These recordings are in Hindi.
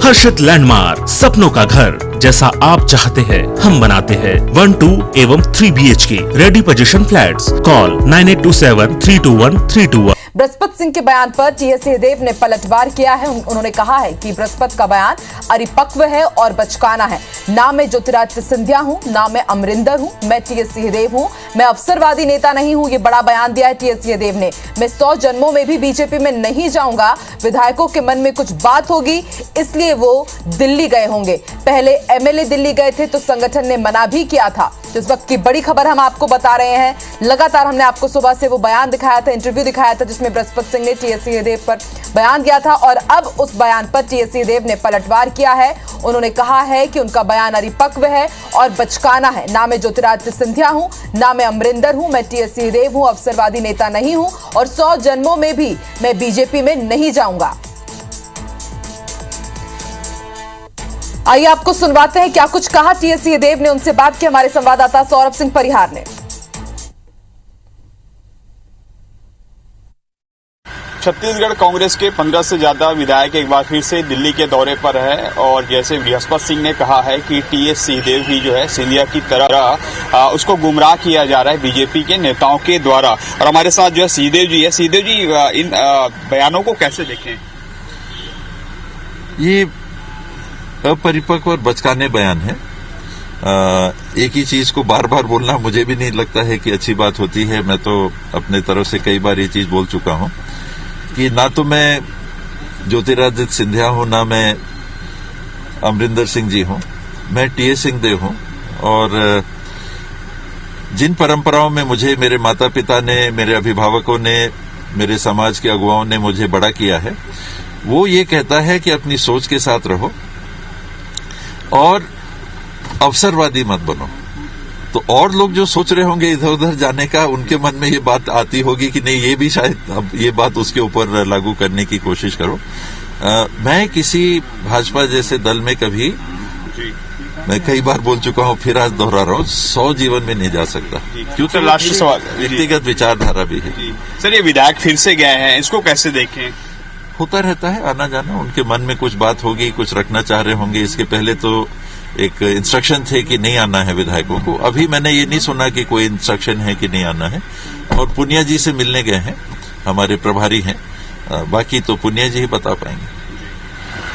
हर्षित लैंडमार्क, सपनों का घर जैसा आप चाहते हैं हम बनाते हैं। 1, 2 एवं 3 BHK ready position flats. Call 9827321321। Brihaspati Singh के बयान पर टीएस सिंहदेव ने पलटवार किया है। उन्होंने कहा है कि बृहस्पति का बयान परिपक्व है और बचकाना है। ना मैं ज्योतिरादित्य सिंधिया हूं, ना मैं अमरिंदर हूं, मैं टीएस सिंहदेव हूं। मैं अवसरवादी नेता नहीं हूं। ये बड़ा बयान दिया है टीएस सिंहदेव ने। मैं 100 जन्मों में भी बीजेपी में नहीं जाऊंगा। विधायकों के मन में कुछ बात होगी, इसलिए वो दिल्ली गए होंगे। पहले एमएलए दिल्ली गए थे तो संगठन ने मना भी किया था। तो इस वक्त की बड़ी खबर हम आपको बता रहे हैं। लगातार हमने आपको सुबह से वो बयान दिखाया था, इंटरव्यू दिखाया था, जिसमें बृहस्पति सिंह ने टीएस सिंहदेव पर बयान दिया था और अब उस बयान पर टीएस सिंहदेव ने पलटवार किया है। उन्होंने कहा है कि उनका बयान परिपक्व है और बचकाना है। ना मैं ज्योतिरादित्य सिंधिया हूं, ना मैं अमरिंदर हूं, मैं टीएस सिंहदेव हूं, अवसरवादी नेता नहीं हूं और 100 जन्मों में भी मैं बीजेपी में नहीं जाऊंगा। आइए आपको सुनवाते हैं क्या कुछ कहा टीएस सिंहदेव ने। उनसे बात की हमारे संवाददाता सौरभ सिंह परिहार ने। छत्तीसगढ़ कांग्रेस के 15 से ज्यादा विधायक एक बार फिर से दिल्ली के दौरे पर है और जैसे बृहस्पति सिंह ने कहा है कि टीएस सिंहदेव भी जो है सिंधिया की तरह उसको गुमराह किया जा रहा है बीजेपी के नेताओं के द्वारा। और हमारे साथ जो है सिंहदेव जी है। सिंहदेव जी, इन बयानों को कैसे देखें? ये अपरिपक्व और बचकाने बयान है। एक ही चीज को बार बार बोलना मुझे भी नहीं लगता है कि अच्छी बात होती है। मैं तो अपने तरफ से कई बार ये चीज बोल चुका हूं कि ना तो मैं ज्योतिरादित्य सिंधिया हूं, ना मैं अमरिंदर सिंह जी हूं, मैं टीएस सिंहदेव हूं। और जिन परंपराओं में मुझे मेरे माता पिता ने, मेरे अभिभावकों ने, मेरे समाज के अगुवाओं ने मुझे बड़ा किया है, वो ये कहता है कि अपनी सोच के साथ रहो और अवसरवादी मत बनो। तो और लोग जो सोच रहे होंगे इधर उधर जाने का, उनके मन में ये बात आती होगी कि नहीं, ये भी शायद अब ये बात उसके ऊपर लागू करने की कोशिश करो। मैं किसी भाजपा जैसे दल में कभी, मैं कई बार बोल चुका हूं, फिर आज दोहरा रहा हूं, 100 जीवन में नहीं जा सकता, क्योंकि लास्ट सवाल, व्यक्तिगत विचारधारा भी है। सर, ये विधायक फिर से गए हैं, इसको कैसे देखें? होता रहता है आना जाना, उनके मन में कुछ बात होगी, कुछ रखना चाह रहे होंगे। इसके पहले तो एक इंस्ट्रक्शन थे कि नहीं आना है विधायकों को। अभी मैंने ये नहीं सुना कि कोई इंस्ट्रक्शन है कि नहीं आना है। और पुनिया जी से मिलने गए हैं, हमारे प्रभारी हैं, बाकी तो पुनिया जी ही बता पाएंगे।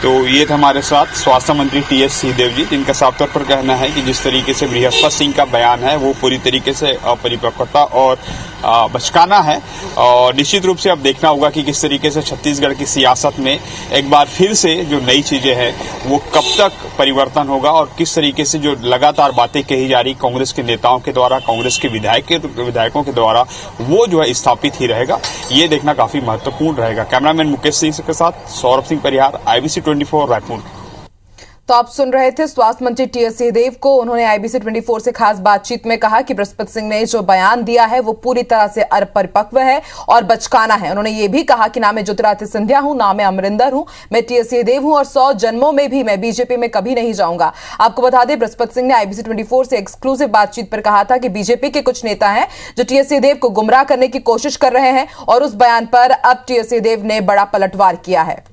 तो ये था हमारे साथ स्वास्थ्य मंत्री टीएस सिंहदेव जी, जिनका साफ तौर पर कहना है कि जिस तरीके से बृहस्पति सिंह का बयान है वो पूरी तरीके से अपरिपक्वता और बचकाना है। और निश्चित रूप से अब देखना होगा कि किस तरीके से छत्तीसगढ़ की सियासत में एक बार फिर से जो नई चीजें हैं वो कब तक परिवर्तन होगा और किस तरीके से जो लगातार बातें कही जा रही कांग्रेस के नेताओं के द्वारा, कांग्रेस के विधायकों के द्वारा, वो जो है स्थापित ही रहेगा। ये देखना काफी महत्वपूर्ण रहेगा। कैमरामैन मुकेश सिंह के साथ सौरभ सिंह परिहार, IBC 24 रायपुर। तो आप सुन रहे थे स्वास्थ्य मंत्री टीएस सिंहदेव को। उन्होंने IBC 24 से खास बातचीत में कहा कि बृहस्पति सिंह ने जो बयान दिया है वो पूरी तरह से अपरिपक्व है और बचकाना है। उन्होंने ये भी कहा कि ना मैं ज्योतिरादित्य सिंधिया हूं, ना मैं अमरिंदर हूं, मैं टीएस सिंहदेव हूं और 100 जन्मों में भी मैं बीजेपी में कभी नहीं जाऊंगा। आपको बता दें, बृहस्पति सिंह ने IBC 24 से एक्सक्लूसिव बातचीत पर कहा था कि बीजेपी के कुछ नेता हैं जो टीएस सिंहदेव को गुमराह करने की कोशिश कर रहे हैं और उस बयान पर अब टीएस सिंहदेव ने बड़ा पलटवार किया है।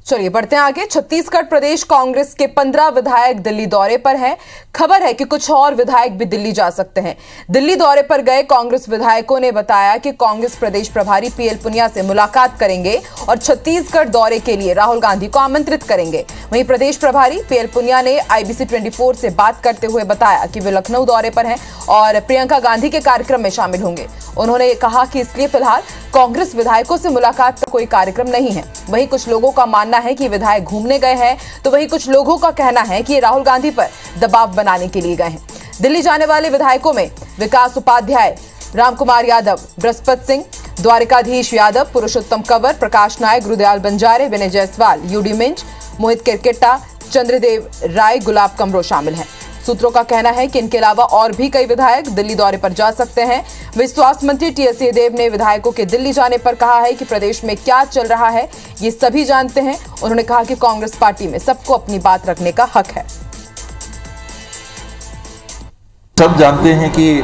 चलिए बढ़ते हैं आगे। छत्तीसगढ़ प्रदेश कांग्रेस के 15 विधायक दिल्ली दौरे पर हैं। खबर है कि कुछ और विधायक भी दिल्ली जा सकते हैं। दिल्ली दौरे पर गए कांग्रेस विधायकों ने बताया कि कांग्रेस प्रदेश प्रभारी पीएल पुनिया से मुलाकात करेंगे और छत्तीसगढ़ दौरे के लिए राहुल गांधी को आमंत्रित करेंगे। वहीं प्रदेश प्रभारी पीएल पुनिया ने IBC 24 से बात करते हुए बताया कि वे लखनऊ दौरे पर हैं और प्रियंका गांधी के कार्यक्रम में शामिल होंगे। उन्होंने कहा कि इसलिए फिलहाल कांग्रेस विधायकों से मुलाकात का कोई कार्यक्रम नहीं है। वहीं कुछ लोगों का मानना है कि विधायक घूमने गए हैं, तो वहीं कुछ लोगों का कहना है कि राहुल गांधी पर दबाव बनाने के लिए गए हैं। दिल्ली जाने वाले विधायकों में विकास उपाध्याय, रामकुमार यादव, बृहस्पति सिंह, द्वारिकाधीश यादव, पुरुषोत्तम कंवर, प्रकाश नायक, गुरुदयाल बंजारे, विनय जायसवाल, यूडी मिंज, मोहित किरकेट्टा, चंद्रदेव राय, गुलाब कमरो शामिल हैं। सूत्रों का कहना है कि इनके अलावा और भी कई विधायक दिल्ली दौरे पर जा सकते हैं। वहीं स्वास्थ्य मंत्री टीएस सिंहदेव ने विधायकों के दिल्ली जाने पर कहा है कि प्रदेश में क्या चल रहा है ये सभी जानते हैं। उन्होंने कहा कि कांग्रेस पार्टी में सबको अपनी बात रखने का हक है। सब जानते हैं कि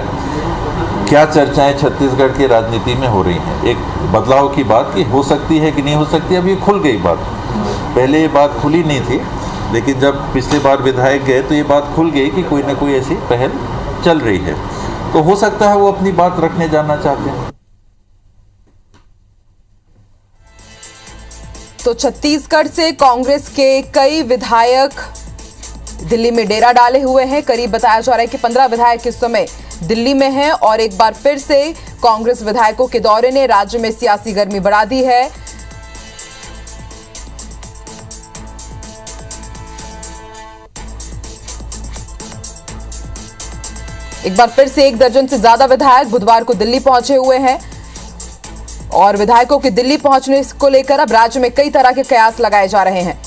क्या चर्चाएं छत्तीसगढ़ की राजनीति में हो रही हैं। एक बदलाव की बात कि हो सकती है कि नहीं हो सकती, अब ये खुल गई बात। पहले ये बात खुली नहीं थी, लेकिन जब पिछले बार विधायक गए तो ये बात खुल गई कि कोई ना कोई ऐसी पहल चल रही है। तो हो सकता है वो अपनी बात रखने जाना चाहते हैं। तो छत्तीसगढ़ से कांग्रेस के कई विधायक दिल्ली में डेरा डाले हुए हैं। करीब बताया जा रहा है कि 15 विधायक इस समय दिल्ली में हैं और एक बार फिर से कांग्रेस विधायकों के दौरे ने राज्य में सियासी गर्मी बढ़ा दी है। एक बार फिर से 1 दर्जन से ज्यादा विधायक बुधवार को दिल्ली पहुंचे हुए हैं और विधायकों के दिल्ली पहुंचने को लेकर अब राज्य में कई तरह के कयास लगाए जा रहे हैं।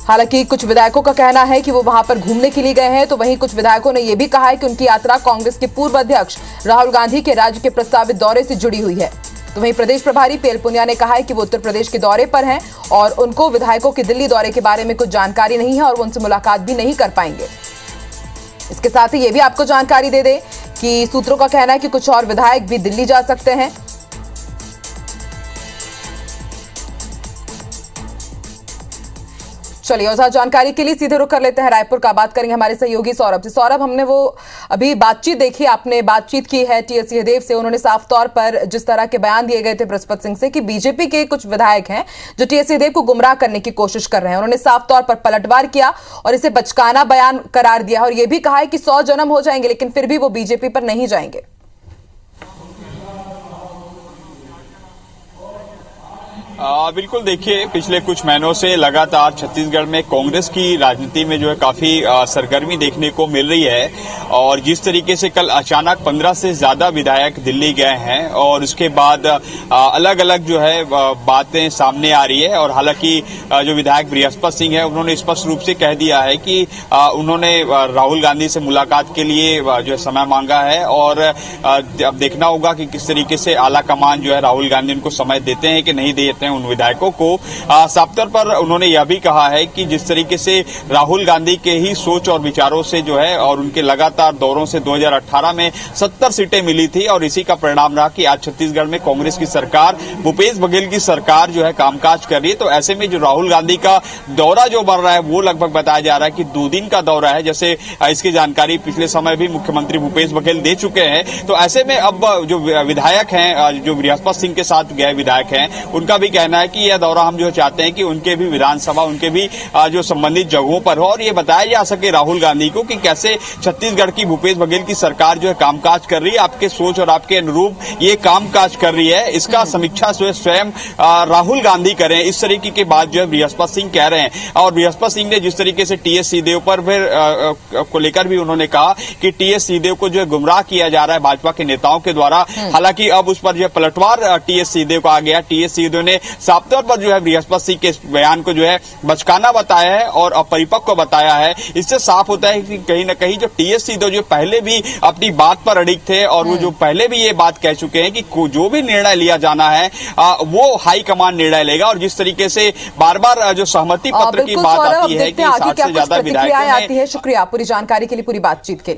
हालांकि कुछ विधायकों का कहना है कि वो वहां पर घूमने के लिए गए हैं, तो वहीं कुछ विधायकों ने यह भी कहा है कि उनकी यात्रा कांग्रेस के पूर्व अध्यक्ष राहुल गांधी के राज्य के प्रस्तावित दौरे से जुड़ी हुई है। तो वहीं प्रदेश प्रभारी पीएल पुनिया ने कहा है कि वो उत्तर प्रदेश के दौरे पर हैं और उनको विधायकों के दिल्ली दौरे के बारे में कुछ जानकारी नहीं है और वो उनसे मुलाकात भी नहीं कर पाएंगे। इसके साथ ही ये भी आपको जानकारी दे दें कि सूत्रों का कहना है कि कुछ और विधायक भी दिल्ली जा सकते हैं। चलिए और जानकारी के लिए सीधे रुख कर लेते हैं रायपुर का। बात करेंगे हमारे सहयोगी सौरभ से। सौरभ, हमने वो अभी बातचीत देखी, आपने बातचीत की है टीएस सिंहदेव से। उन्होंने साफ तौर पर जिस तरह के बयान दिए गए थे बृहस्पति सिंह से कि बीजेपी के कुछ विधायक हैं जो टीएस सिंहदेव को गुमराह करने की कोशिश कर रहे हैं, उन्होंने साफ तौर पर पलटवार किया और इसे बचकाना बयान करार दिया और यह भी कहा है कि 100 जन्म हो जाएंगे लेकिन फिर भी वो बीजेपी पर नहीं जाएंगे। बिल्कुल, देखिए पिछले कुछ महीनों से लगातार छत्तीसगढ़ में कांग्रेस की राजनीति में जो है काफी सरगर्मी देखने को मिल रही है और जिस तरीके से कल अचानक 15 से ज्यादा विधायक दिल्ली गए हैं और उसके बाद अलग अलग जो है बातें सामने आ रही है। और हालांकि जो विधायक बृहस्पति सिंह है उन्होंने स्पष्ट रूप से कह दिया है कि उन्होंने राहुल गांधी से मुलाकात के लिए जो है समय मांगा है और अब देखना होगा कि किस तरीके से आला कमान जो है राहुल गांधी उनको समय देते हैं कि नहीं देते हैं उन विधायकों को। साफ तौर पर उन्होंने यह भी कहा है कि जिस तरीके से राहुल गांधी के ही सोच और विचारों से जो है और उनके लगातार दौरों से 2018 में 70 सीटें मिली थी और इसी का परिणाम रहा कि आज छत्तीसगढ़ में कांग्रेस की सरकार, भूपेश बघेल की सरकार जो है कामकाज कर रही है। तो ऐसे में जो राहुल गांधी का दौरा जो बढ़ रहा है वो लगभग बताया जा रहा है कि 2 दिन का दौरा है, जैसे इसकी जानकारी पिछले समय भी मुख्यमंत्री भूपेश बघेल दे चुके हैं। तो ऐसे में अब जो विधायक हैं, जो बृहस्पति सिंह के साथ गए विधायक हैं, उनका भी कहना है कि यह दौरा हम जो चाहते हैं कि उनके भी विधानसभा, उनके भी जो संबंधित जगहों पर हो और ये बताया जा सके राहुल गांधी को कि कैसे छत्तीसगढ़ की भूपेश बघेल की सरकार जो है कामकाज कर रही है, आपके सोच और आपके अनुरूप ये कामकाज कर रही है। इसका समीक्षा स्वयं राहुल गांधी करें, इस तरीके की बात जो है बृहस्पति सिंह कह रहे हैं। और बृहस्पति सिंह ने जिस तरीके से टीएस सिंहदेव पर फिर को लेकर भी उन्होंने कहा कि टीएस सिंहदेव को जो है गुमराह किया जा रहा है भाजपा के नेताओं के द्वारा। हालांकि अब उस पर जो पलटवार टीएस सिंहदेव को आ गया। टीएस सिंहदेव ने साफ तौर पर जो है बृहस्पति सिंह के बयान को जो है बचकाना बताया है और अपरिपक्व बताया है। इससे साफ होता है कि कहीं ना कहीं जो टीएस सिंहदेव जो पहले भी अपनी बात पर अडिग थे और वो जो पहले भी ये बात कह चुके हैं कि जो भी निर्णय लिया जाना है वो हाईकमान निर्णय लेगा। और जिस तरीके से बार बार जो सहमति पत्र की बात आती है कि 60 से ज्यादा विधायकों ने। शुक्रिया पूरी जानकारी के लिए, पूरी बातचीत के लिए।